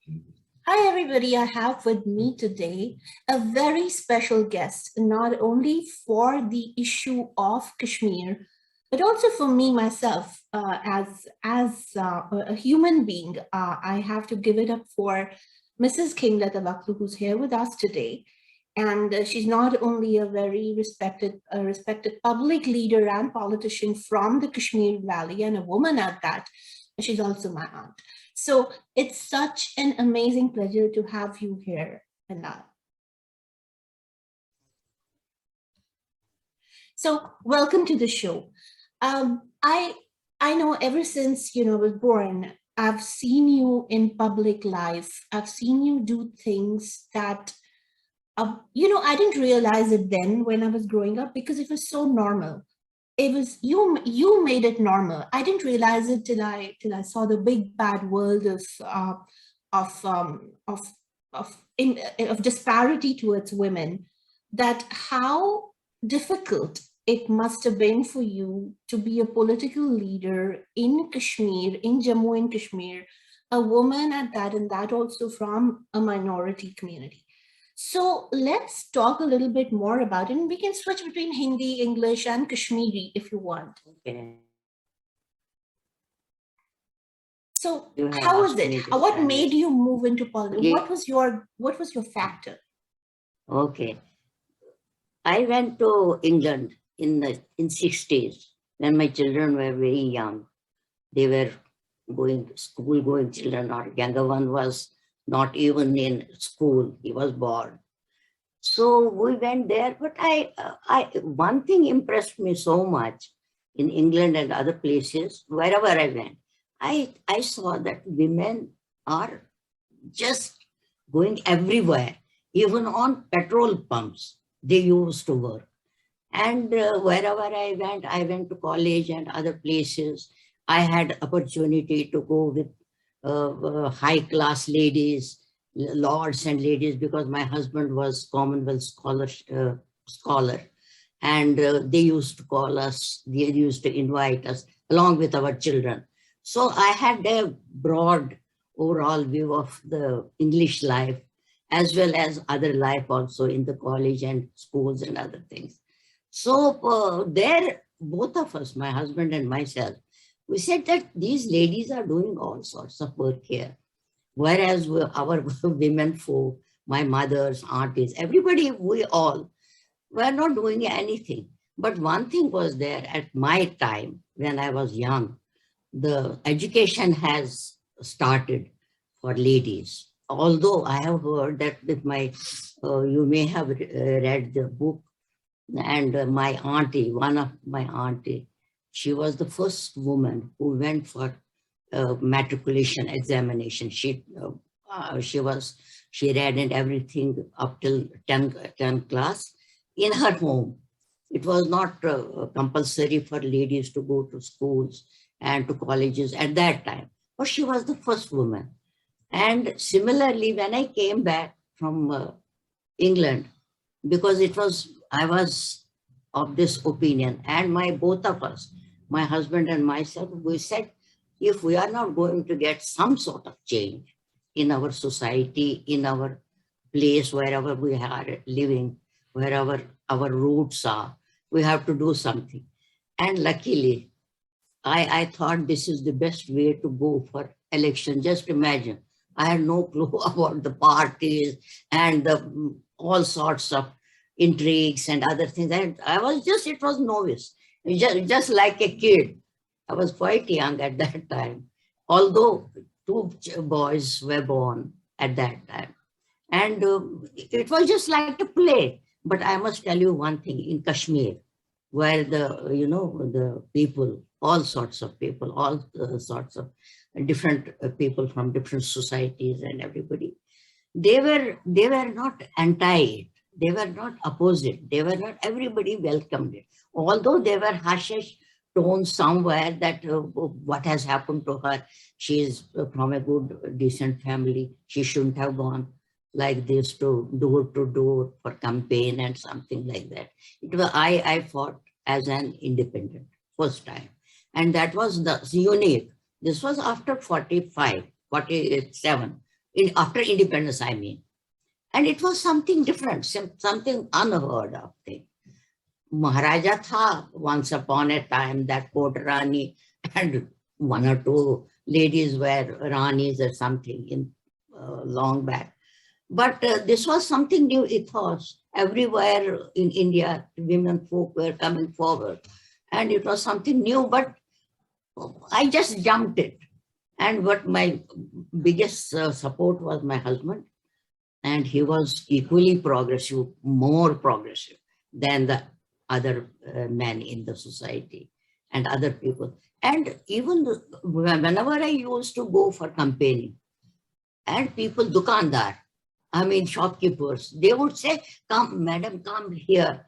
Hi, everybody. I have with me today a very special guest, not only for the issue of Kashmir, but also for me myself as a human being. I have to give it up for Mrs. Khem Lata Wakhlu, who's here with us today. And she's not only a very respected public leader and politician from the Kashmir Valley and a woman at that, but she's also my aunt. So it's such an amazing pleasure to have you here, Anna. So welcome to the show. I know ever since I was born, I've seen you in public life. I've seen you do things that I didn't realize it then when I was growing up because it was so normal. It was you made it normal. I didn't realize it till I saw the big bad world of um, of of disparity towards women. That how difficult it must have been for you to be a political leader in Kashmir, in Jammu and Kashmir, a woman at that, and that also from a minority community. So let's talk a little bit more about it. And we can switch between Hindi, English, and Kashmiri if you want. Okay. So You have how was asked me it? this What time, made yes. you move into politics? Yeah. What was your factor? Okay. I went to England in 60s when my children were very young. They were school going children. Our younger one was not even in school. He was born. So we went there, but one thing impressed me so much in England and other places, wherever I went. I saw that women are just going everywhere, even on petrol pumps. They used to work. And wherever I went to college and other places. I had opportunity to go with high class ladies, lords and ladies, because my husband was Commonwealth scholar. And they used to call us, they used to invite us along with our children. So I had a broad overall view of the English life, as well as other life also in the college and schools and other things. So there, both of us, my husband and myself, we said that these ladies are doing all sorts of work here. Whereas our women folk, my mother's, aunties, everybody, we all were not doing anything. But one thing was there at my time when I was young, the education has started for ladies. Although I have heard that with you may have read the book, and my auntie, one of my auntie, she was the first woman who went for matriculation examination. She read and everything up till 10 class in her home. It was not compulsory for ladies to go to schools and to colleges at that time, but she was the first woman. And similarly, when I came back from England, because I was of this opinion, and both of us, my husband and myself, we said, if we are not going to get some sort of change in our society, in our place, wherever we are living, wherever our roots are, we have to do something. And luckily, I thought this is the best way to go for election. Just imagine, I had no clue about the parties and all sorts of intrigues and other things. And it was novice, just like a kid. I was quite young at that time, although two boys were born at that time. And it was just like a play. But I must tell you one thing, in Kashmir, where the people, all sorts of people, all sorts of different people from different societies and everybody, they were not anti it. They were not opposite. They were not, everybody welcomed it. Although there were hush tones somewhere that what has happened to her, she is from a good, decent family. She shouldn't have gone like this to door for campaign and something like that. I fought as an independent first time. And that was the unique. This was after 45, 47. after independence, I mean. And it was something different, something unheard of thing. Maharaja tha once upon a time, that court Rani, and one or two ladies were Ranis or something in long back. But this was something new ethos. Everywhere in India, women folk were coming forward. And it was something new, but I just jumped it. And what my biggest support was my husband. And he was equally progressive, more progressive than the other men in the society and other people. And even whenever I used to go for campaigning, and people, dukandar, I mean shopkeepers, they would say, "Come, madam, come here.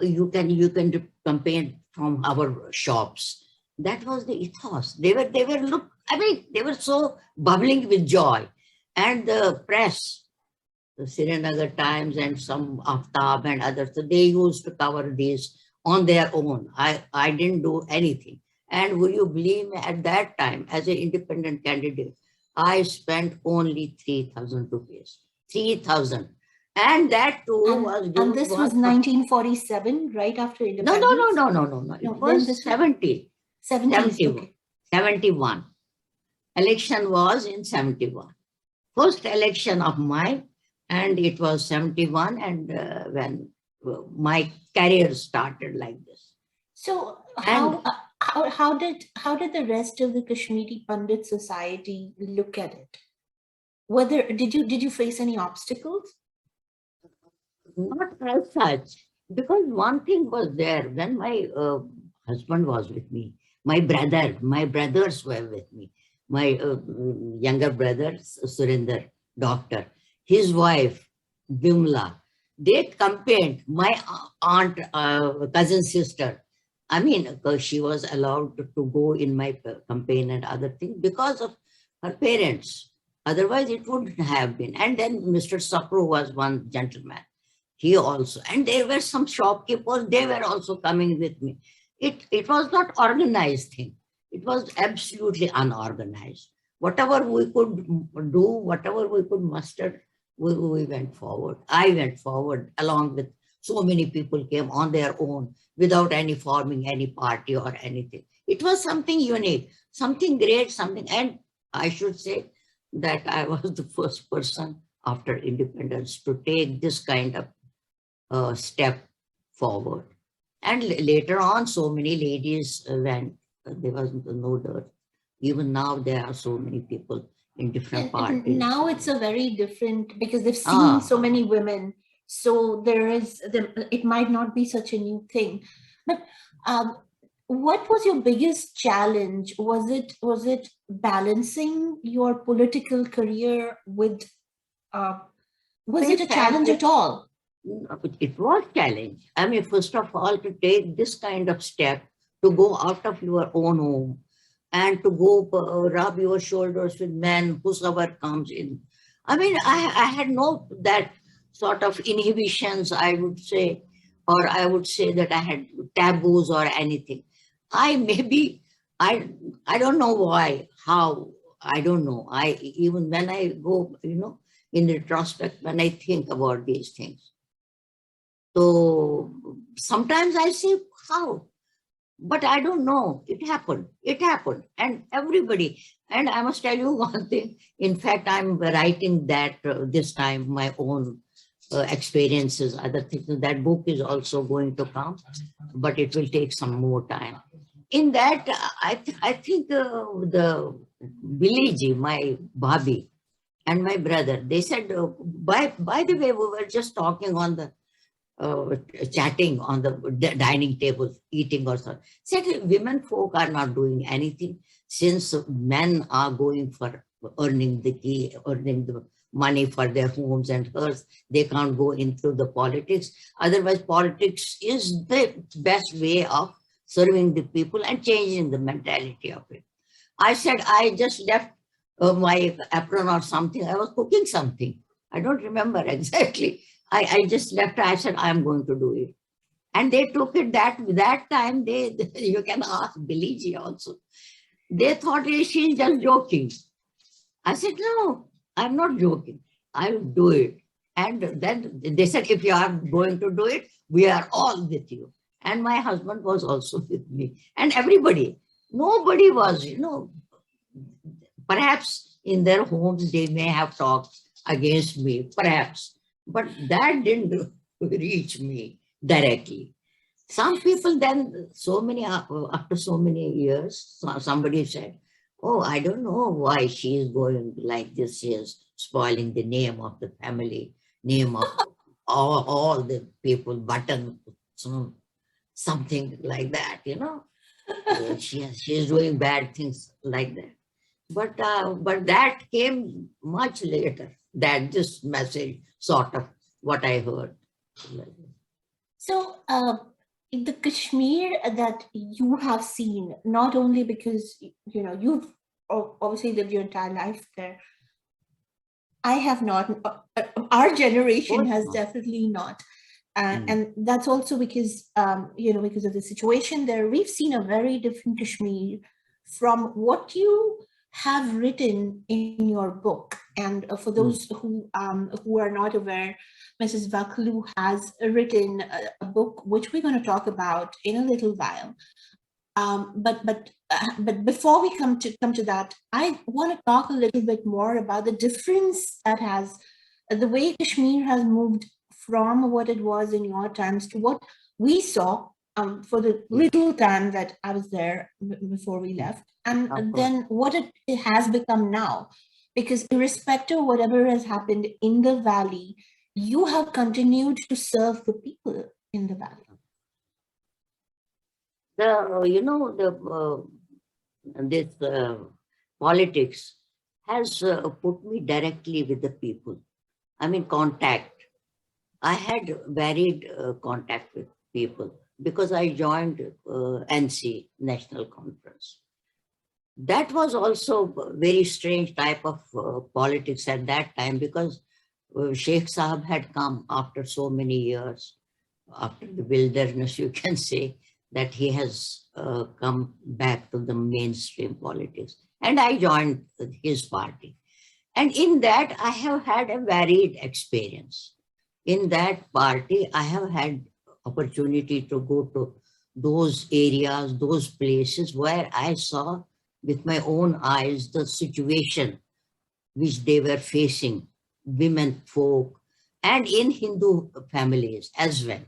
You can campaign from our shops." That was the ethos. They were look. I mean, they were so bubbling with joy, and the press, the Srinagar Times and some Aftab and others, so they used to cover these on their own. I didn't do anything. And would you believe me, at that time, as an independent candidate, I spent only 3,000 rupees. 3,000. And that too was And given this was was 1947, right after no, no, no, independence? no, no, no, no. It No, when was this was 70, 70s. 71. Okay. 71. Election was in 71. First election of mine, and it was 71, and when my career started like this. So And how did the rest of the Kashmiri Pandit society look at it? Whether did you face any obstacles? not as such, because one thing was there when my husband was with me, my brothers were with me, my younger brother, Surinder, doctor, his wife, Bimla, they campaigned, my aunt, cousin sister. I mean, she was allowed to go in my campaign and other things because of her parents. Otherwise, it wouldn't have been. And then Mr. Sakru was one gentleman. He also, and there were some shopkeepers, they were also coming with me. It was not organized thing. It was absolutely unorganized. Whatever we could do, whatever we could muster, we went forward. I went forward along with so many people came on their own without any forming any party or anything. It was something unique, something great, something, and I should say that I was the first person after independence to take this kind of step forward. And later on, so many ladies went, there was no doubt. Even now, there are so many people in different And parties. now it's a very different, because they've seen Ah, so many women. So it might not be such a new thing. But um, what was your biggest challenge? Was it balancing your political career with uh, was it in a fact, challenge at all? it was challenge. I mean, first of all, to take this kind of step, to go out of your own home and to go rub your shoulders with men, whosoever comes in. I mean, I had no that sort of inhibitions, I would say, or I would say that I had taboos or anything. I maybe, I, I don't know why, how, I don't know. I, even when I go, in retrospect, when I think about these things. So sometimes I say, how? But I don't know. It happened. It happened. And everybody, and I must tell you one thing. In fact, I'm writing that this time, my own experiences, other things. That book is also going to come, but it will take some more time. In that, I think the village, my Bhabi and my brother, they said, by the way, we were just talking on the uh, chatting on the dining table, eating or so. Said women folk are not doing anything since men are going for earning the key, earning the money for their homes and hers. They can't go into the politics. Otherwise, politics is the best way of serving the people and changing the mentality of it. I said, I just left my apron or something. I was cooking something. I don't remember exactly. I just left. I said, I'm going to do it. And they took it that time. You can ask Billy also. They thought she's just joking. I said, no. I'm not joking. I'll do it. And then they said, if you are going to do it, we are all with you. And my husband was also with me. And everybody, nobody was, perhaps in their homes they may have talked against me, perhaps. But that didn't reach me directly. Some people then, after so many years, somebody said, oh, I don't know why she is going like this. She is spoiling the name of the family, name of all the people, button, something like that. She is doing bad things like that. But that came much later, that this message, sort of what I heard. So, the Kashmir that you have seen, not only because you've obviously lived your entire life there, I have not. Our Of generation course has not. definitely not, Mm, and that's also because because of the situation there. We've seen a very different Kashmir from what you have written in your book. And for those mm, who are not aware, Mrs. Vakhlu has written a book which we're going to talk about in a little while. But before we come to that, I want to talk a little bit more about the difference that has the way Kashmir has moved from what it was in your times to what we saw for the yeah, little time that I was there before we mm, left, and of course. then what it has become now. Because irrespective of whatever has happened in the valley, you have continued to serve the people in the valley. The this politics has put me directly with the people. I mean, contact. I had varied contact with people because I joined NC, National Conference. That was also a very strange type of politics at that time, because Sheikh Sahab had come after so many years, after the wilderness, you can say, that he has come back to the mainstream politics. And I joined his party. And in that, I have had a varied experience. In that party, I have had opportunity to go to those areas, those places where I saw with my own eyes the situation which they were facing, women folk, and in Hindu families as well.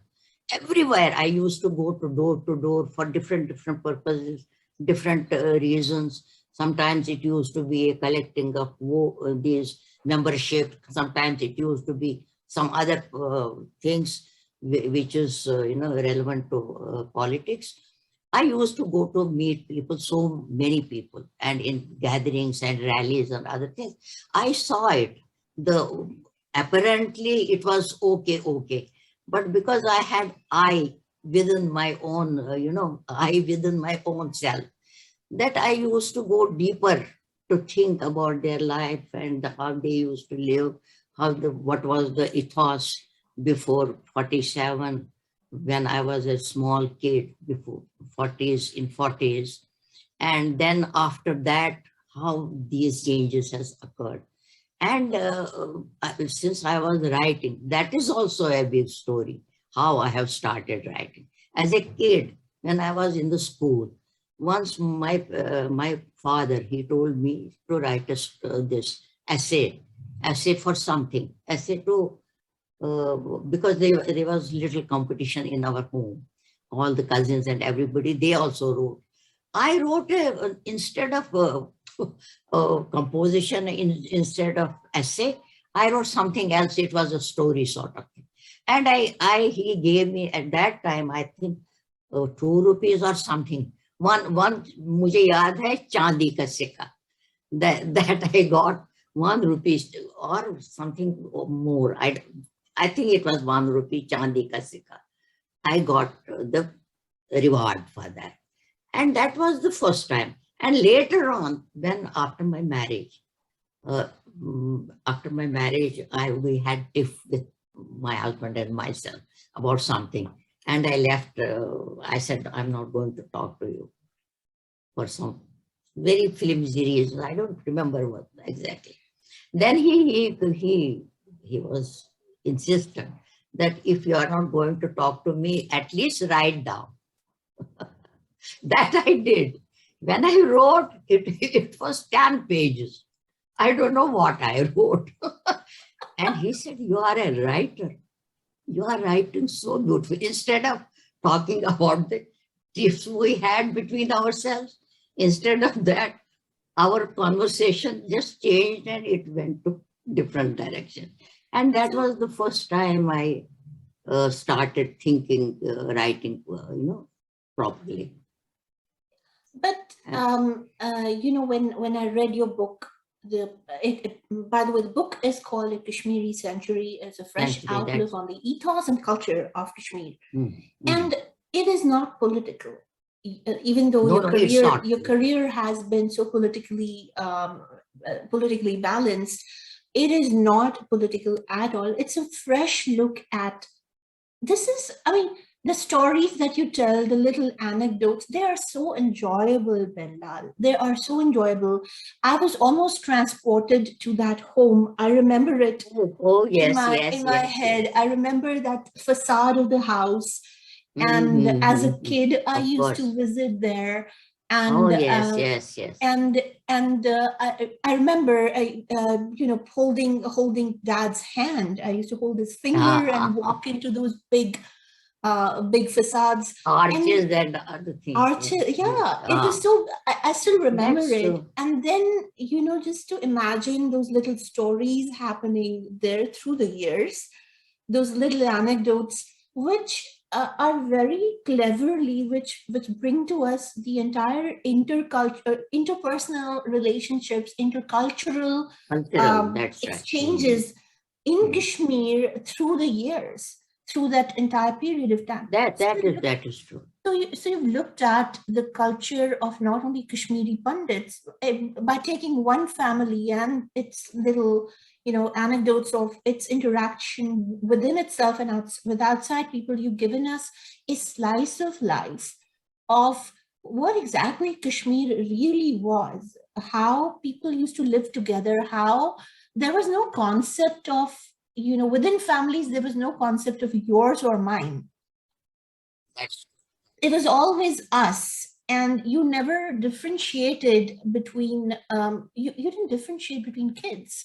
Everywhere I used to door for different purposes, different reasons. Sometimes it used to be a collecting of these membership. Sometimes it used to be some other things which is relevant to politics. I used to go to meet people, so many people, and in gatherings and rallies and other things. I saw it. The apparently it was okay, but because I had I within my own, I within my own self, that I used to go deeper to think about their life and how they used to live, what was the ethos before 47, when I was a small kid, before 40s, and then after that, how these changes has occurred. And since I was writing, that is also a big story, how I have started writing. As a kid, when I was in the school, once my father, he told me to write this essay for something, essay to, because there was little competition in our home. All the cousins and everybody, they also wrote. I wrote instead of composition, instead of essay, I wrote something else. It was a story sort of thing. And he gave me at that time, I think, 2 rupees or something. One, मुझे याद है चांदी का सिक्का. That I got 1 rupee or something more. I think it was 1 rupee chandi ka sikka. I got the reward for that. And that was the first time. And later on, then after my marriage, we had tiff with my husband and myself about something. And I left, I said, I'm not going to talk to you for some very flimsy reasons. I don't remember what exactly. Then he was insistent that if you are not going to talk to me, at least write down. That I did. When I wrote, it was 10 pages. I don't know what I wrote. And he said, you are a writer. You are writing so beautifully. Instead of talking about the tips we had between ourselves, instead of that, our conversation just changed and it went to different direction. And that was the first time I started thinking, writing, properly. But when I read your book, by the way, the book is called A Kashmiri Century. It's a fresh outlook on the ethos and culture of Kashmir, and it is not political. Even though your career has been so politically balanced, it is not political at all. It's a fresh look at this. The stories that you tell, the little anecdotes, they are so enjoyable, Benlal. They are so enjoyable. I was almost transported to that home. I remember it in my head. I remember that facade of the house. And as a kid, I used to visit there. And I remember holding Dad's hand. I used to hold his finger and walk into those big facades, arches and other things. Arches, yeah. It was so. I still remember it. And then just to imagine those little stories happening there through the years, those little anecdotes, which are very cleverly, which bring to us the entire interpersonal relationships, intercultural exchanges in Kashmir through the years, through that entire period of time. That is true. So you've looked at the culture of not only Kashmiri Pandits by taking one family and its little, anecdotes of its interaction within itself and with outside people. You've given us a slice of life of what exactly Kashmir really was, how people used to live together, how there was no concept of, within families, there was no concept of yours or mine. It was always us. And you never differentiated between, you didn't differentiate between kids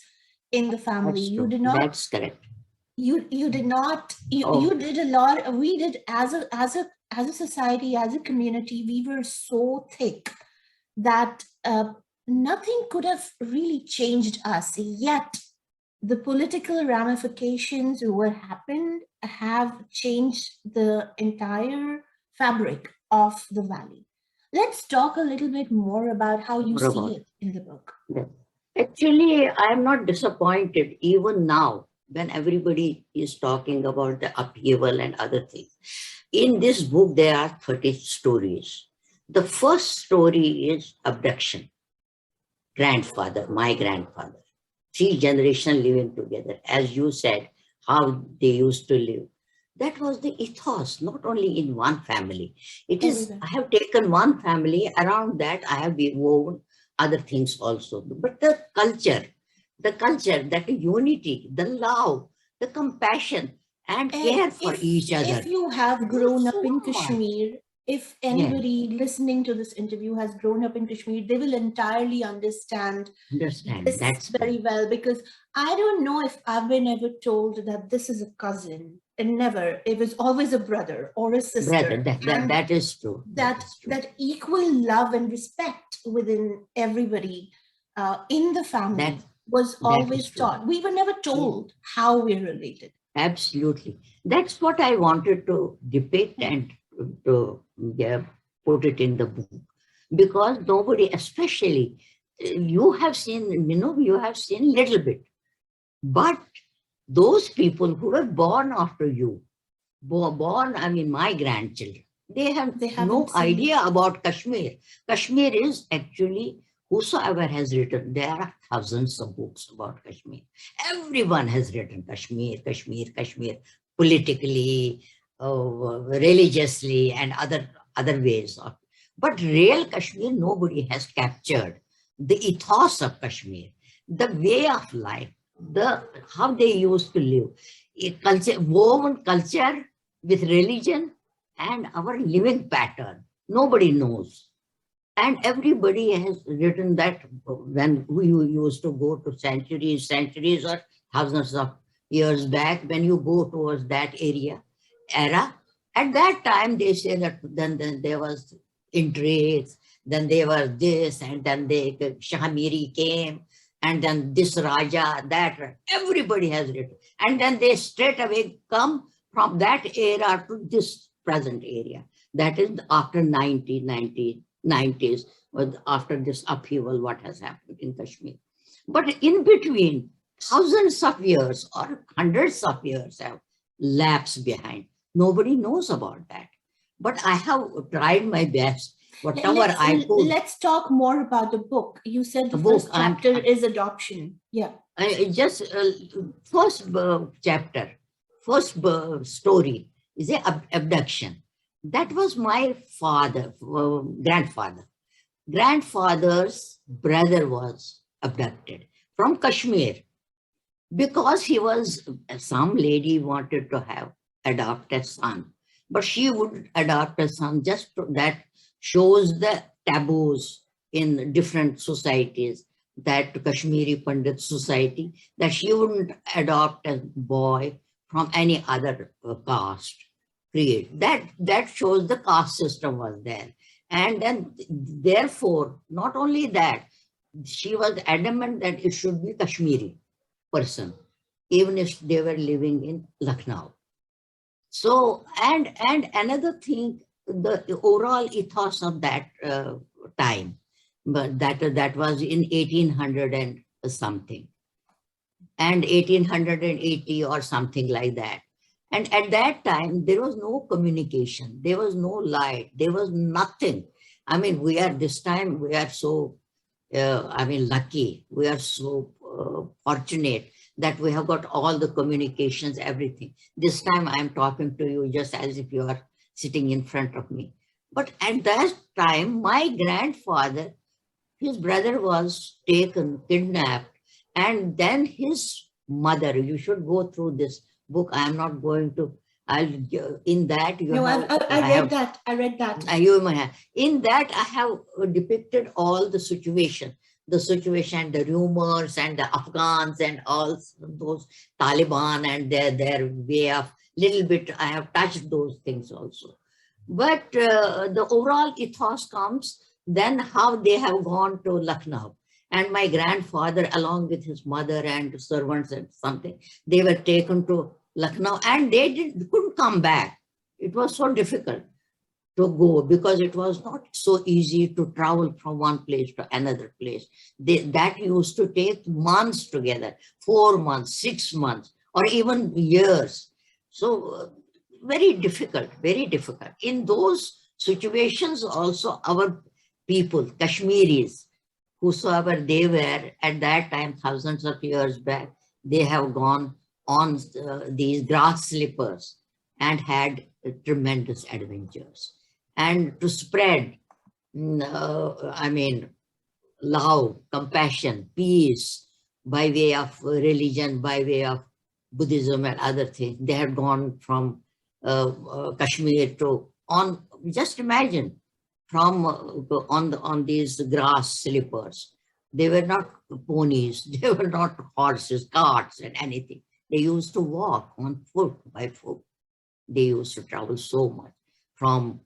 in the family. You did not. That's correct. You did not. You did a lot. We did as a society, as a community. We were so thick that nothing could have really changed us. Yet the political ramifications what happened have changed the entire fabric of the valley. Let's talk a little bit more about how you see it in the book. Actually, I'm not disappointed even now when everybody is talking about the upheaval and other things. In this book, there are 30 stories. The first story is abduction. My grandfather, 3 generations living together. As you said, how they used to live. That was the ethos, not only in one family. It is, I have taken one family, around that I have woven other things also. But the culture, that unity, the love, the compassion, and care for each other. If you have grown up in Kashmir, if anybody listening to this interview has grown up in Kashmir, they will entirely understand this very well, because I don't know if I've been ever told that this is a cousin. And never. It was always a brother or a sister. That is true. That equal love and respect within everybody in the family was always taught. We were never told how we're related. Absolutely. That's what I wanted to depict and to put it in the book. Because nobody, especially, you have seen little bit. But those people who were born after you, my grandchildren, they have no idea about Kashmir. Kashmir is actually, whosoever has written, there are thousands of books about Kashmir. Everyone has written Kashmir, politically, religiously, and other ways. But real Kashmir, nobody has captured the ethos of Kashmir. the way of life, how they used to live, a culture, woven culture with religion and our living pattern. Nobody knows. And everybody has written that when we used to go to centuries or thousands of years back, when you go towards that era, at that time they say that then there was intrigues, then there was this, and then Shahamiri came, and then this Raja, that, everybody has written. And then they straight away come from that era to this present area. That is after 1990s, or after this upheaval, what has happened in Kashmir. But in between, thousands of years or hundreds of years have lapsed behind. Nobody knows about that. But I have tried my best, whatever I could. Let's talk more about the book. You said the book, first chapter is adoption. Yeah. Just first chapter, first story is a abduction. That was my father, grandfather. Grandfather's brother was abducted from Kashmir because he was, some lady wanted to have adopt a son, but she would adopt a son. Just that shows the taboos in different societies, that Kashmiri Pandit society, that she wouldn't adopt a boy from any other caste creed. That shows the caste system was there. And then therefore, not only that, she was adamant that it should be Kashmiri person, even if they were living in Lucknow. So, and another thing, the overall ethos of that time, but that was in 1800 and something, and 1880 or something like that. And at that time, there was no communication, there was no light, there was nothing. I mean, this time, we are so, lucky, we are so fortunate that we have got all the communications, everything. This time I am talking to you just as if you are sitting in front of me. But at that time, my grandfather, his brother was taken, kidnapped, and then his mother, you should go through this book. I am not going to, in that you no, have, I read that. In that I have depicted all the situation, the rumors and the Afghans and all those Taliban and their way of, little bit, I have touched those things also. But the overall ethos comes then how they have gone to Lucknow. And my grandfather, along with his mother and servants and something, they were taken to Lucknow, and they couldn't come back. It was so difficult to go because it was not so easy to travel from one place to another place. That used to take months together, 4 months, 6 months, or even years. So very difficult, very difficult. In those situations also, our people, Kashmiris, whosoever they were at that time, thousands of years back, they have gone on these grass slippers and had tremendous adventures. And to spread, love, compassion, peace, by way of religion, by way of Buddhism and other things. They had gone from Kashmir to, on, just imagine, from on these grass slippers. They were not ponies, they were not horses, carts and anything. They used to walk on foot, by foot. They used to travel so much from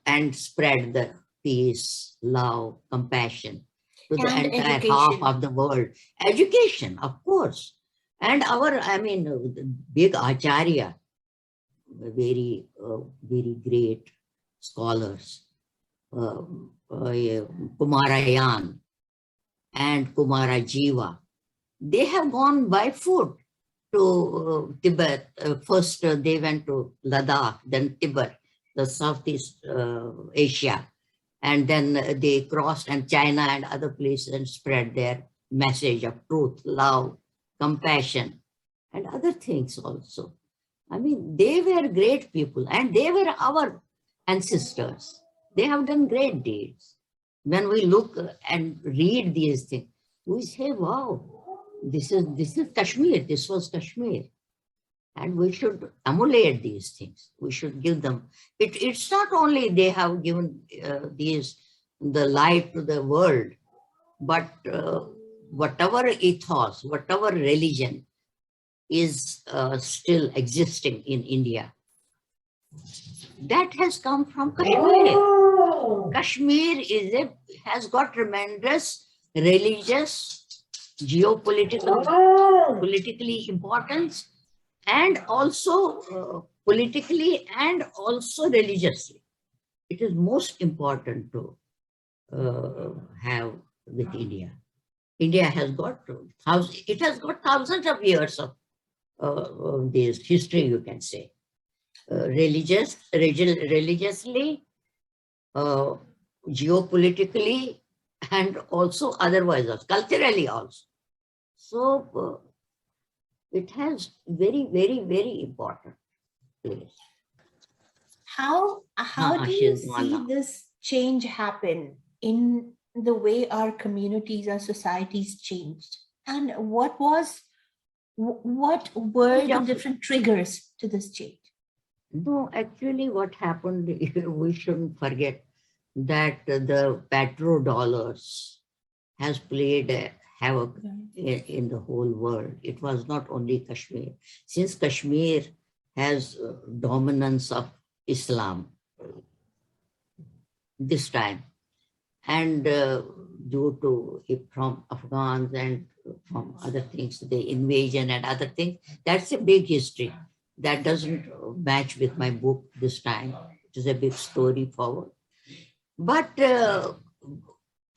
and spread the peace, love, compassion to the entire half of the world. Education, of course. And our, the big Acharya, very, very great scholars, Kumarayan and Kumara Jiva, they have gone by foot to Tibet. First, they went to Ladakh, then Tibet, the Southeast Asia. And then they crossed and China and other places and spread their message of truth, love, compassion, and other things also. I mean, they were great people and they were our ancestors. They have done great deeds. When we look and read these things, We say, wow, this is Kashmir, this was Kashmir. And we should emulate these things. We should give them. It's not only they have given the light to the world, but whatever ethos, whatever religion is still existing in India, that has come from Kashmir. Kashmir has got tremendous religious, politically importance, and also politically and also religiously. It is most important to have with India. India has got thousands of years of this history, you can say, religiously, uh, geopolitically, and also otherwise, culturally also. So it has very, very, very important place. How do you see this change happen in the way our communities, our societies changed? And what were the different triggers to this change? No, actually what happened, we shouldn't forget that the petrodollars has played a havoc in the whole world. It was not only Kashmir. Since Kashmir has dominance of Islam this time, and due to from Afghans and from other things, the invasion and other things, that's a big history. That doesn't match with my book this time. It is a big story forward. But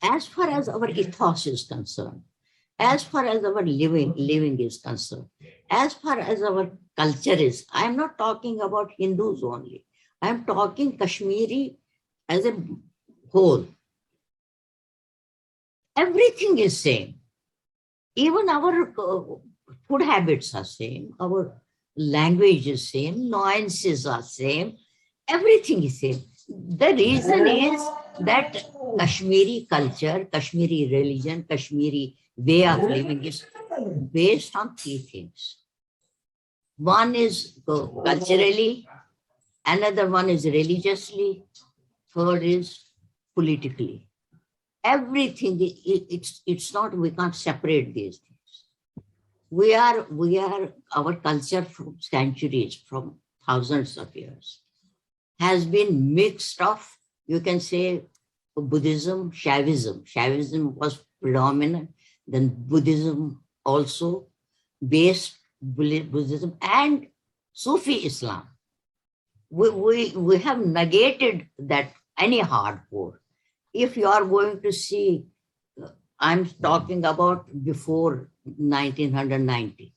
as far as our ethos is concerned, as far as our living is concerned, as far as our culture is, I'm not talking about Hindus only. I'm talking Kashmiri as a whole. Everything is same. Even our food habits are same. Our language is same. Nuances are same. Everything is same. The reason is that Kashmiri culture, Kashmiri religion, Kashmiri way of living is based on three things. One is culturally, another one is religiously, third is politically. Everything, it's not, we can't separate these things. We are our culture from centuries, from thousands of years, has been mixed of, you can say, Buddhism, Shaivism. Shaivism was predominant, then Buddhism also, based Buddhism and Sufi Islam. We have negated that any hardcore. If you are going to see, I'm talking about before 1990,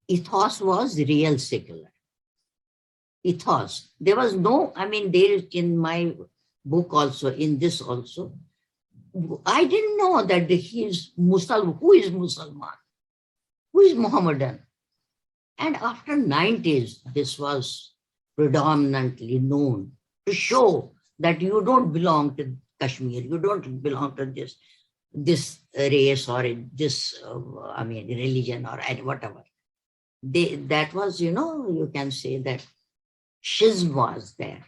ethos was real secular. Ethos. There was no, I mean, there is in my book also, in this also, I didn't know that he is Muslim. Who is Muslim? Who is Mohammedan? And after 90s, this was predominantly known to show that you don't belong to Kashmir, you don't belong to this race or this, religion or whatever. That was, you can say that schism was there.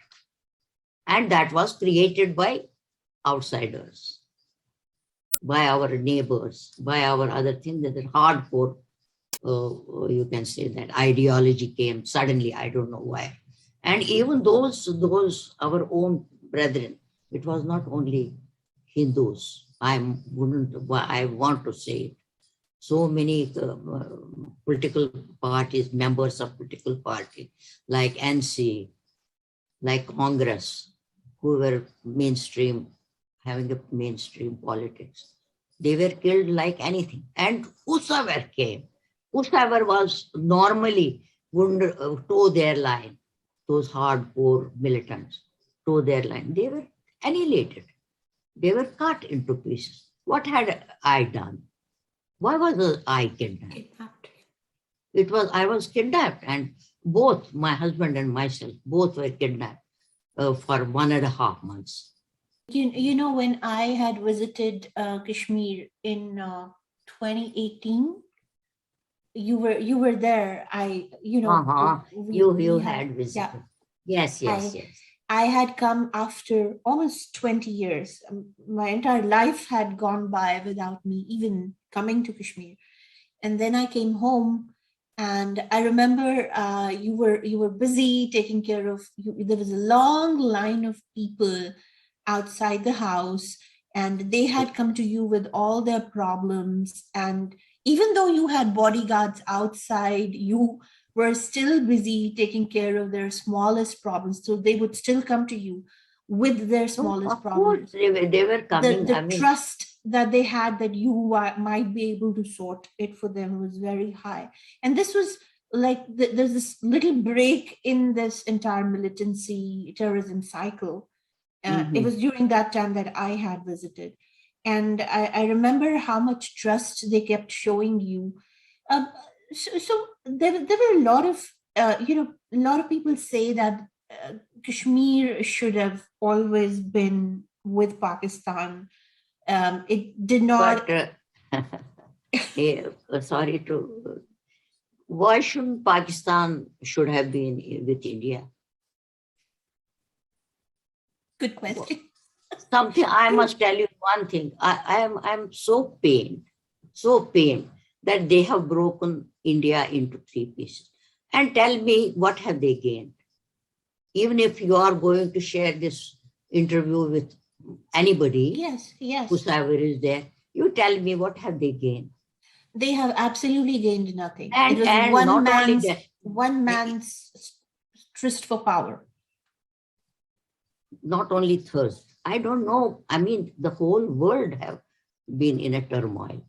And that was created by outsiders, by our neighbors, by our other things, that hardcore, you can say that ideology came suddenly, I don't know why. And even those our own brethren, it was not only Hindus. I want to say it. So many political parties, members of political party, like NC, like Congress, who were mainstream, having a mainstream politics, they were killed like anything. And whosoever came, whosoever was normally would toe their line, those hardcore militants toe their line, they were annihilated. They were cut into pieces. What had I done? Why was I kidnapped? I was kidnapped, and both my husband and myself, both were kidnapped for 1.5 months. You know, when I had visited Kashmir in 2018, you were there. Uh-huh. You We had, had yeah. visited. Yes, yes, I yes. I had come after almost 20 years. My entire life had gone by without me even coming to Kashmir. And then I came home, and I remember you were busy taking care of you. There was a long line of people outside the house, and they had come to you with all their problems. And even though you had bodyguards outside, you were still busy taking care of their smallest problems. So they would still come to you with their No, smallest of course problems. they were the coming. the I mean, trust that they had that you might be able to sort it for them was very high. And this was like there's this little break in this entire militancy terrorism cycle. It mhm. was during that time that I had visited, and I remember how much trust they kept showing you. um, so there were a lot of a lot of people say that Kashmir should have always been with Pakistan. It did But not. sorry to. Why shouldn't Pakistan should have been with India? Good question. Something I must tell you one thing. I'm so pained that they have broken India into three pieces. And tell me what have they gained? Even if you are going to share this interview with anybody, Yes, yes. whosoever is there, you tell me what have they gained. They have absolutely gained nothing. It was And not only that, one eh, man's tryst for power. not only thirst. I don't know. I mean, the whole world have been in a turmoil.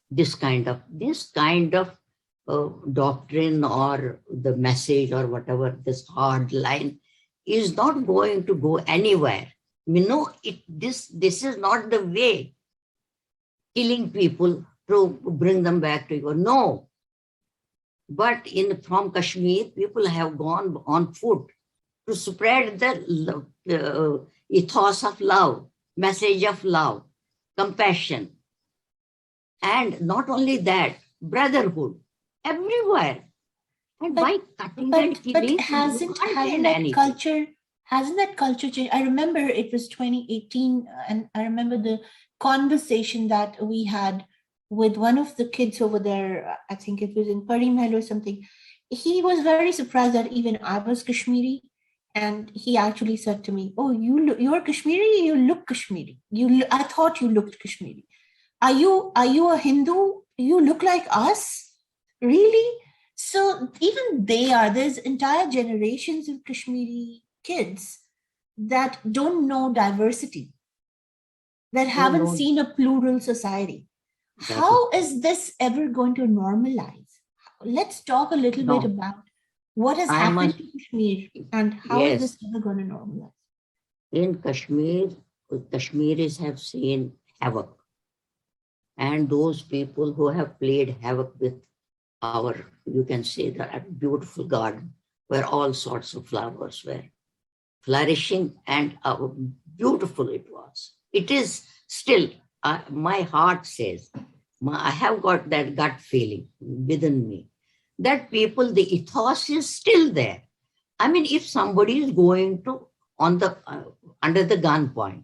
This kind of doctrine or the message or whatever, this hard line is not going to go anywhere. You know, this is not the way, killing people to bring them back to you. No. But from Kashmir, people have gone on foot to spread the ethos of love, message of love, compassion, and not only that, brotherhood everywhere. And but by cutting and but killing, you can't gain anything. hasn't that culture changed? I remember it was 2018, and I remember the conversation that we had with one of the kids over there. I think it was in Parimel or something. He was very surprised that even I was Kashmiri, and he actually said to me, "Oh, you're Kashmiri. You look Kashmiri. I thought you looked Kashmiri. Are you a Hindu? You look like us, really?" So even there's entire generations of Kashmiri kids that don't know diversity, that No, haven't no, seen a plural society. that is How is this ever going to normalize? Let's talk a little bit no. about what has I happened must, to Kashmir and how is this yes, ever going to normalize? in Kashmir, Kashmiris have seen havoc. And those people who have played havoc with our, you can say that beautiful garden where all sorts of flowers were flourishing and beautiful it was. It is still, my heart says, I have got that gut feeling within me that people, the ethos is still there. I mean, if somebody is going to, on the, under the gunpoint,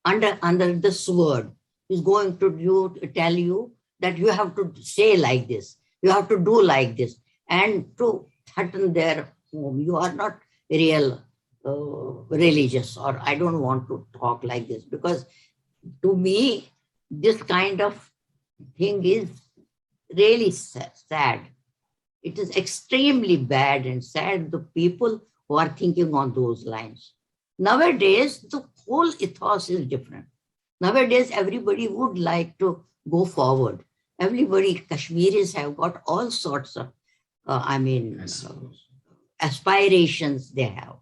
under the sword, is going to tell you that you have to say like this, you have to do like this, and to threaten their home. You are not real religious, or I don't want to talk like this, because to me, this kind of thing is really sad. It is extremely bad and sad, the people who are thinking on those lines. Nowadays, the whole ethos is different. Nowadays, everybody would like to go forward. Everybody, Kashmiris have got all sorts of, aspirations they have.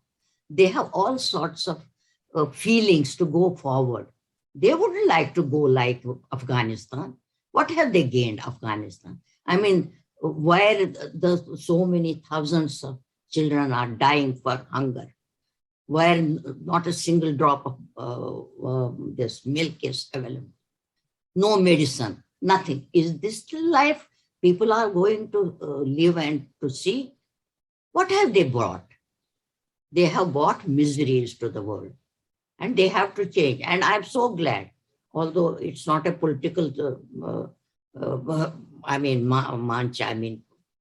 They have all sorts of feelings to go forward. They wouldn't like to go like Afghanistan. What have they gained, Afghanistan? I mean, where so many thousands of children are dying for hunger. where not a single drop of this milk is available. No medicine, nothing. Is this the life people are going to live and to see? What have they brought? They have brought miseries to the world, and they have to change. And I'm so glad, although it's not a political,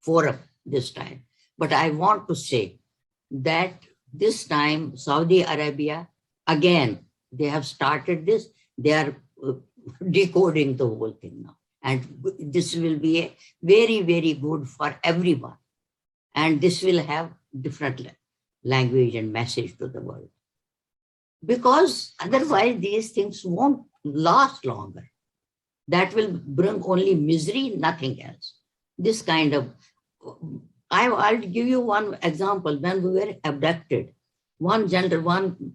forum this time. But I want to say that this time, Saudi Arabia, again, they have started this. They are decoding the whole thing now. And this will be a very, very good for everyone. And this will have different language and message to the world. Because otherwise these things won't last longer. That will bring only misery, nothing else. This kind of, I'll give you one example. When we were abducted, one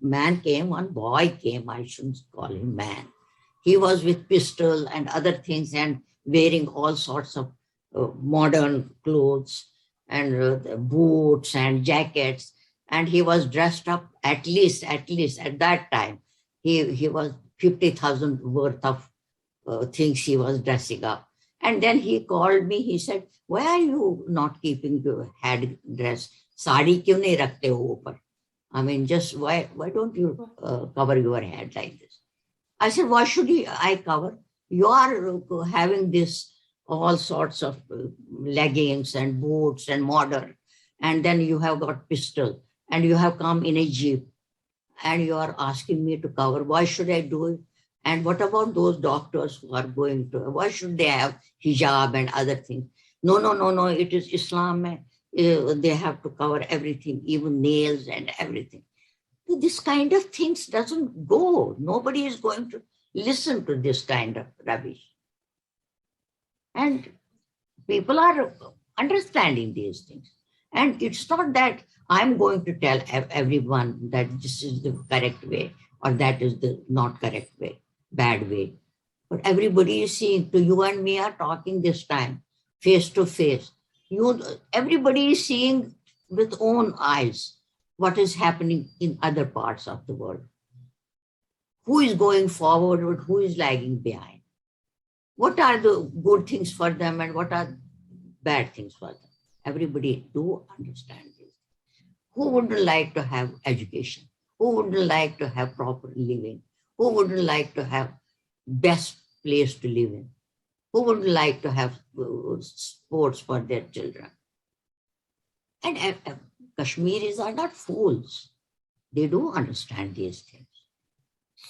man came, one boy came, I shouldn't call him man. He was with pistol and other things and wearing all sorts of modern clothes and boots and jackets. And he was dressed up at least at that time. He was 50,000 worth of things he was dressing up. And then he called me, he said, why are you not keeping your head dress? Sari kyun nahi rakhte ho upar? I mean, just why don't you cover your head like this? I said, why should I cover? You are having this all sorts of leggings and boots and modern, and then you have got pistol, and you have come in a jeep, and you are asking me to cover. Why should I do it? And what about those doctors who are going to, why should they have hijab and other things? No, it is Islam. They have to cover everything, even nails and everything. This kind of things doesn't go. Nobody is going to listen to this kind of rubbish. And people are understanding these things. And it's not that I'm going to tell everyone that this is the correct way or that is the not correct way, bad way. But everybody is seeing, to you and me are talking this time, face to face. Everybody is seeing with own eyes what is happening in other parts of the world. Who is going forward and who is lagging behind? What are the good things for them and what are bad things for them? Everybody do understand this. Who wouldn't like to have education? Who wouldn't like to have proper living? Who wouldn't like to have best place to live in? Who wouldn't like to have sports for their children? And Kashmiris are not fools. They do understand these things.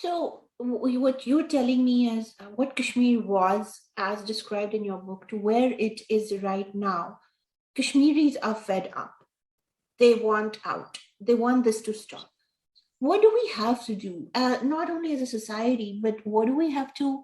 So what you're telling me is what Kashmir was as described in your book to where it is right now. Kashmiris are fed up. They want out. They want this to stop. What do we have to do? Not only as a society, but what do we have to?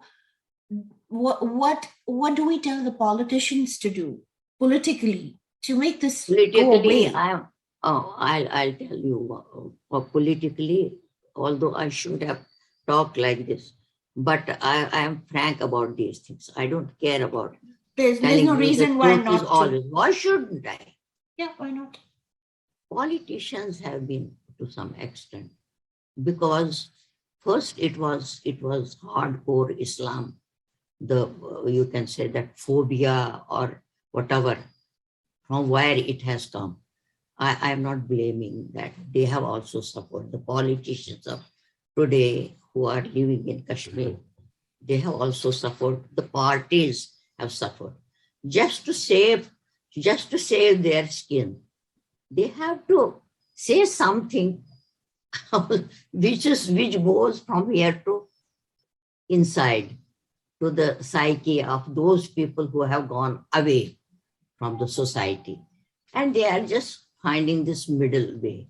What do we tell the politicians to do politically to make this go away? I'll tell you. Politically, although I should have talked like this, but I am frank about these things. I don't care about. There's no reason why not to. Why shouldn't I? Yeah, why not? Politicians have been to some extent, because first it was hardcore Islam, you can say that phobia or whatever, from where it has come. I am not blaming that. They have also suffered. The politicians of today who are living in Kashmir, they have also suffered. The parties have suffered. Just to save their skin, they have to say something which goes from here to inside, to the psyche of those people who have gone away from the society. And they are just finding this middle way.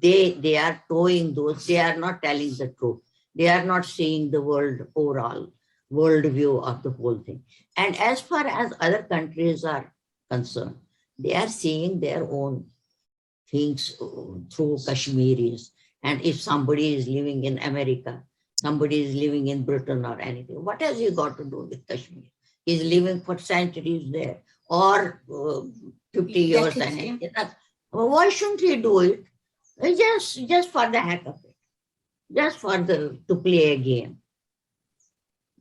They are towing those, they are not telling the truth. They are not seeing the overall world view of the whole thing. And as far as other countries are concerned, they are seeing their own things through Kashmiris. And if somebody is living in America, somebody is living in Britain or anything, what has he got to do with Kashmir? He's living for centuries there, or 50 years. Why shouldn't he do it? Just for the heck of it, just for the to play a game.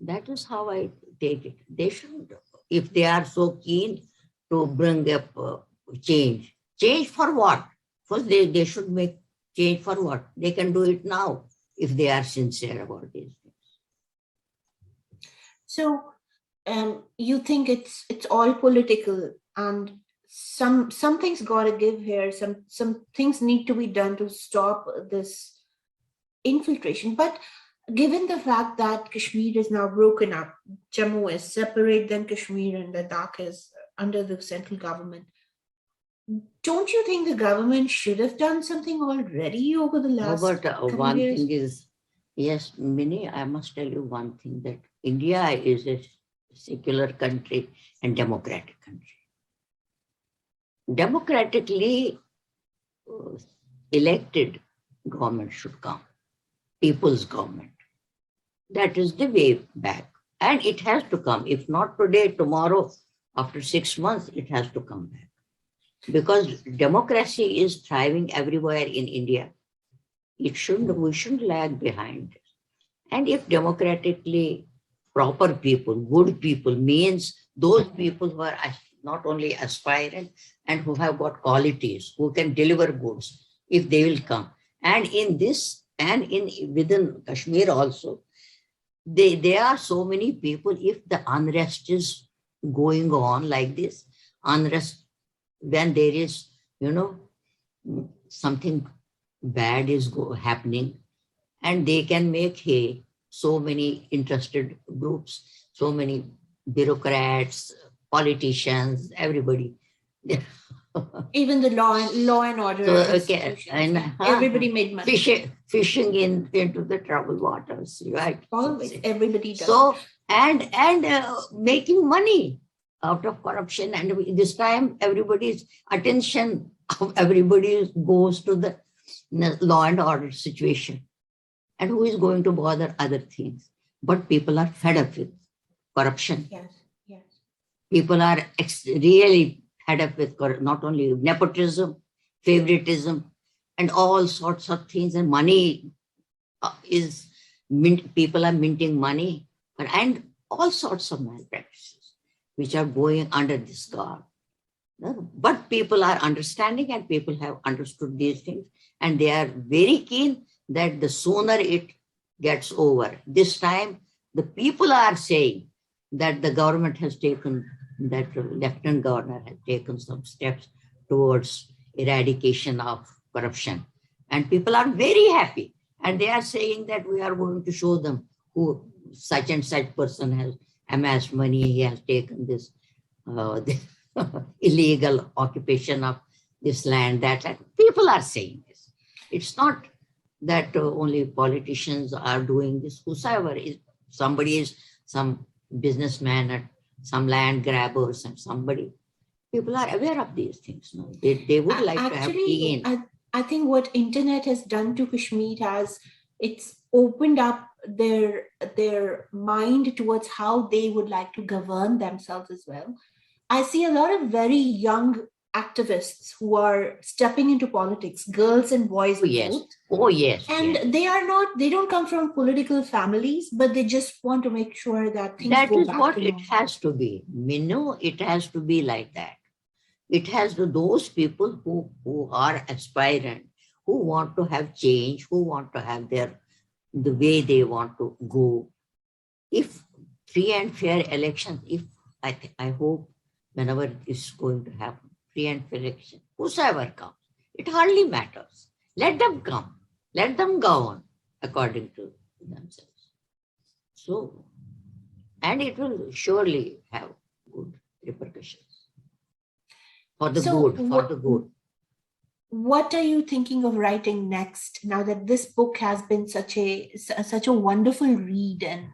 That is how I take it. They should, if they are so keen to bring up change, change for what? First, they should make change for what? They can do it now if they are sincere about these things. So, you think it's all political, and something's got to give here. Some things need to be done to stop this infiltration. But given the fact that Kashmir is now broken up, Jammu is separate, then Kashmir and Ladakh is under the central government. Don't you think the government should have done something already over the No, last but couple of one years? thing is, yes, Minnie, I must tell you one thing, that India is a secular country and democratic country. Democratically elected government should come, people's government. That is the way back. And it has to come. If not today, tomorrow, after 6 months, it has to come back. Because democracy is thriving everywhere in India. We shouldn't lag behind. And if democratically proper people, good people, means those people who are not only aspirant and who have got qualities, who can deliver goods, if they will come. And in this, and in within Kashmir also, there are so many people. If the unrest is going on like this, unrest, when there is, something bad is happening, and they can make hay, so many interested groups, so many bureaucrats, politicians, everybody. Even the law and order So, okay, institutions, and everybody made money. fishing into the troubled waters, right? Always, everybody does. So, and making money out of corruption, and this time everybody's attention of everybody goes to the law and order situation, and who is going to bother other things? But people are fed up with corruption. Yes, yes. People are really fed up with not only nepotism, favoritism, and all sorts of things. And money people are minting money, and all sorts of malpractices which are going under this guard. But people are understanding, and people have understood these things, and they are very keen that the sooner it gets over. This time, the people are saying that the government has taken, that Lieutenant Governor has taken some steps towards eradication of corruption. And people are very happy. And they are saying that we are going to show them who such and such person has amassed money, he has taken this illegal occupation of this land, that land. People are saying this. It's not that only politicians are doing this. Whosoever is, somebody is some businessman or some land grabbers and somebody. People are aware of these things. No? They would like to have clean. I think what internet has done to Kashmir it's opened up their mind towards how they would like to govern themselves as well. I see a lot of very young activists who are stepping into politics, girls and boys both. Oh yes. And they don't come from political families, but they just want to make sure that things that go is back what to it normal. has to be. It has to be like that. It has to, those people who are aspirant, who want to have change, who want to have the way they want to go. If free and fair elections, if I hope whenever it is going to happen, free and fair election, whosoever comes, it hardly matters. Let them come. Let them govern according to themselves. So, and it will surely have good repercussions. For the good. What are you thinking of writing next, now that this book has been such a wonderful read? And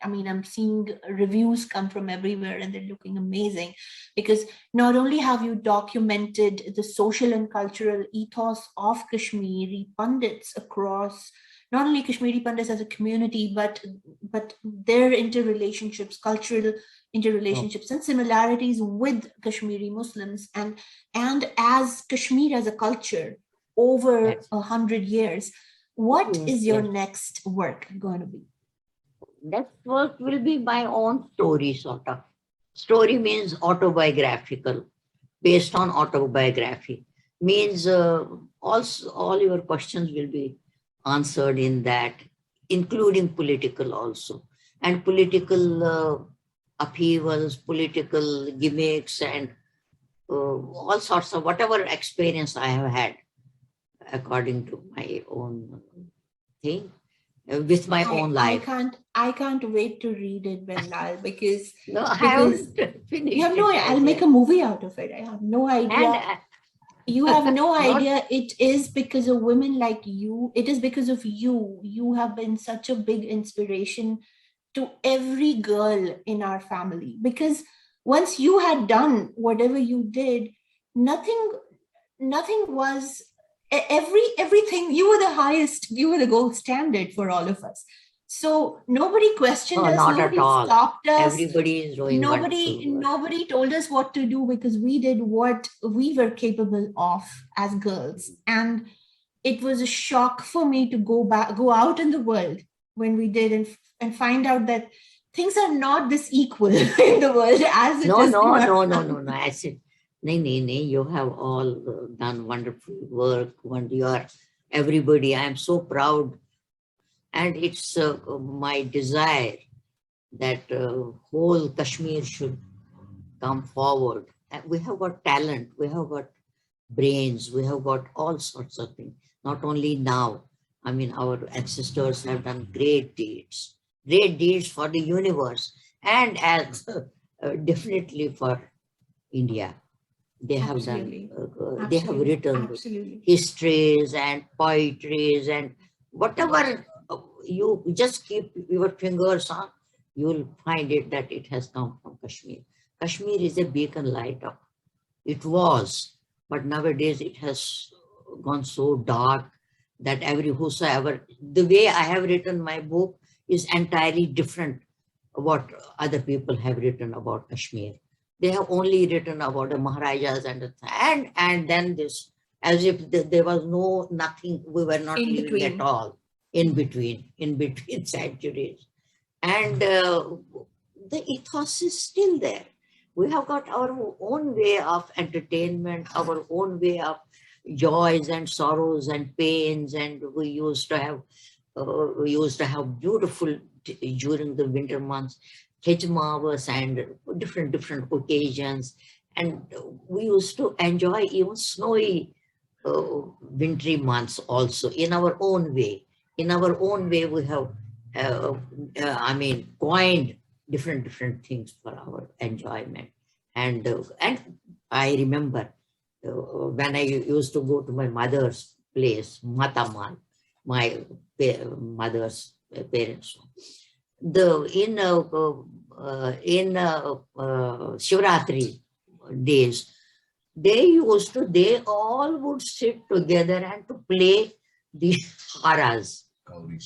I'm seeing reviews come from everywhere and they're looking amazing, because not only have you documented the social and cultural ethos of Kashmiri Pandits across, not only Kashmiri Pandits as a community, but their interrelationships, cultural interrelationships and similarities with Kashmiri Muslims, and as Kashmir as a culture. over That's 100 years. What yes, is your yes. next work going to be? Next work will be my own story, sort of. Story means autobiographical, based on autobiography. Means also all your questions will be answered in that, including political also. And political upheavals, political gimmicks, and all sorts of whatever experience I have had according to my own thing, with my I own I life. can't I can't wait to read it, Bengal, No, I because haven't you have finished no. it I'll as make yet. a movie out of it. I have no And idea. You have no not, idea. It is because of women like you. It is because of you. You have been such a big inspiration to every girl in our family. Because once you had done whatever you did, nothing nothing was everything, you were the highest, you were the gold standard for all of us. So nobody questioned no, us, not at nobody all. stopped us, Everybody is doing wonderful work. nobody told us what to do, because we did what we were capable of as girls. And it was a shock for me to go out in the world when we did, and find out that things are not this equal in the world as it No, is in no, our no, no, no, no. family. I said, nay, nay, nay, you have all done wonderful work. When you are everybody, I am so proud. And it's my desire that whole Kashmir should come forward. And we have got talent, we have got brains, we have got all sorts of things. Not only now, I mean, our ancestors have done great deeds for the universe, and as definitely for India. They have done, Absolutely. they have Absolutely. written Absolutely. histories and poetries and whatever you just keep your fingers on, you will find it that it has come from Kashmir. Kashmir is a beacon light of, it was, but nowadays it has gone so dark that every whosoever, the way I have written my book is entirely different what other people have written about Kashmir. They have only written about the Maharajas and then this, as if there was no nothing, we were not In living at between. all in between centuries. And the ethos is still there. We have got our own way of entertainment, our own way of joys and sorrows and pains, and we used to have beautiful during the winter months, Hejmavas and different occasions. And we used to enjoy even snowy wintry months also in our own way. In our own way, we have, I mean, coined different things for our enjoyment. And I remember when I used to go to my mother's place, Mataman, my mother's parents. The in Shivratri days, they all would sit together and to play the haras,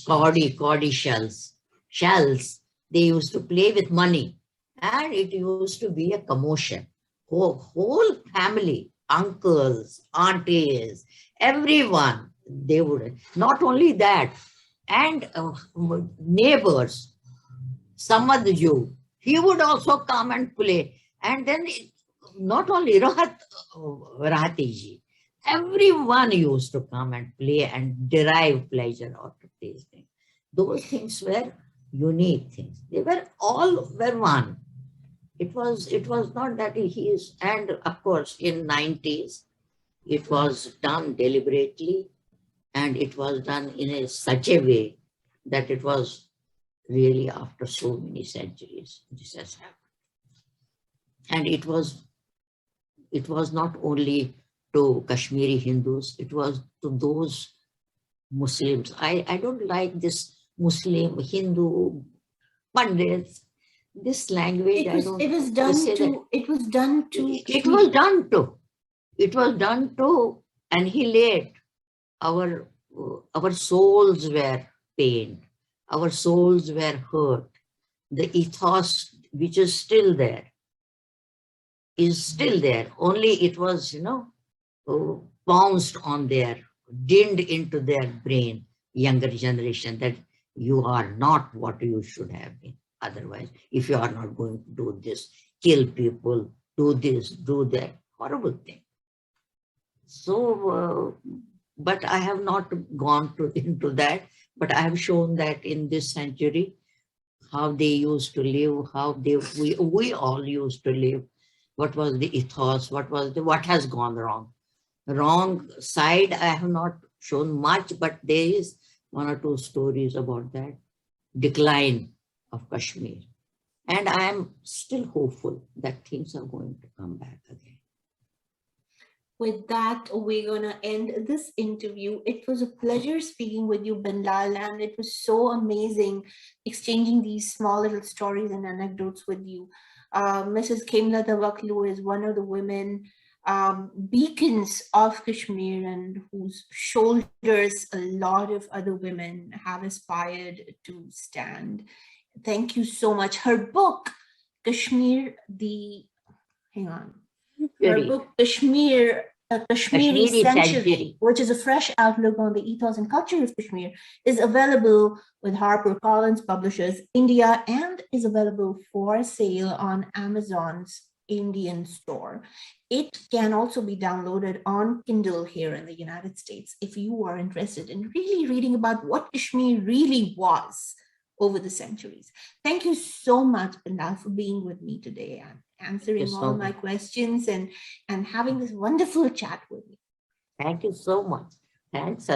cowdy shells. They used to play with money, and it used to be a commotion. Whole family, uncles, aunties, everyone, they would, not only that, and neighbors, Samadju, he would also come and play. And then not only Rahatiji, everyone used to come and play and derive pleasure out of these things. Those things were unique things. They were all were one. It was not that he is, and of course in 90s, it was done deliberately, and it was done in such a way that it was really after so many centuries this has happened. And it was not only to Kashmiri Hindus, it was to those Muslims. I don't like this Muslim, Hindu, Pandits, this language. I don't say that. It was done to It was Kashmiri. done to, it was done to annihilate our, our souls were pained, our souls were hurt. The ethos which is still there is still there. Only it was, pounced on there dinned into their brain, younger generation, that you are not what you should have been. Otherwise, if you are not going to do this, kill people, do this, do that, horrible thing. So, but I have not gone into that, but I have shown that in this century, how they used to live, how we all used to live, what was the ethos, what has gone wrong. Wrong side, I have not shown much, but there is one or two stories about that decline of Kashmir. And I am still hopeful that things are going to come back again. With that, we're going to end this interview. It was a pleasure speaking with you, Benlal, and it was so amazing exchanging these small little stories and anecdotes with you. Mrs. Khem Lata Wakhlu is one of the women beacons of Kashmir, and whose shoulders a lot of other women have aspired to stand. Thank you so much. Her book, Kashmir, hang on. Her book, Kashmir, A Kashmiri Kashmiri Century, which is a fresh outlook on the ethos and culture of Kashmir, is available with HarperCollins Publishers India and is available for sale on Amazon's Indian store. It can also be downloaded on Kindle here in the United States if you are interested in really reading about what Kashmir really was over the centuries. Thank you so much, Benlal, for being with me today and answering all my questions and having this wonderful chat with me. Thank you so much. Thanks.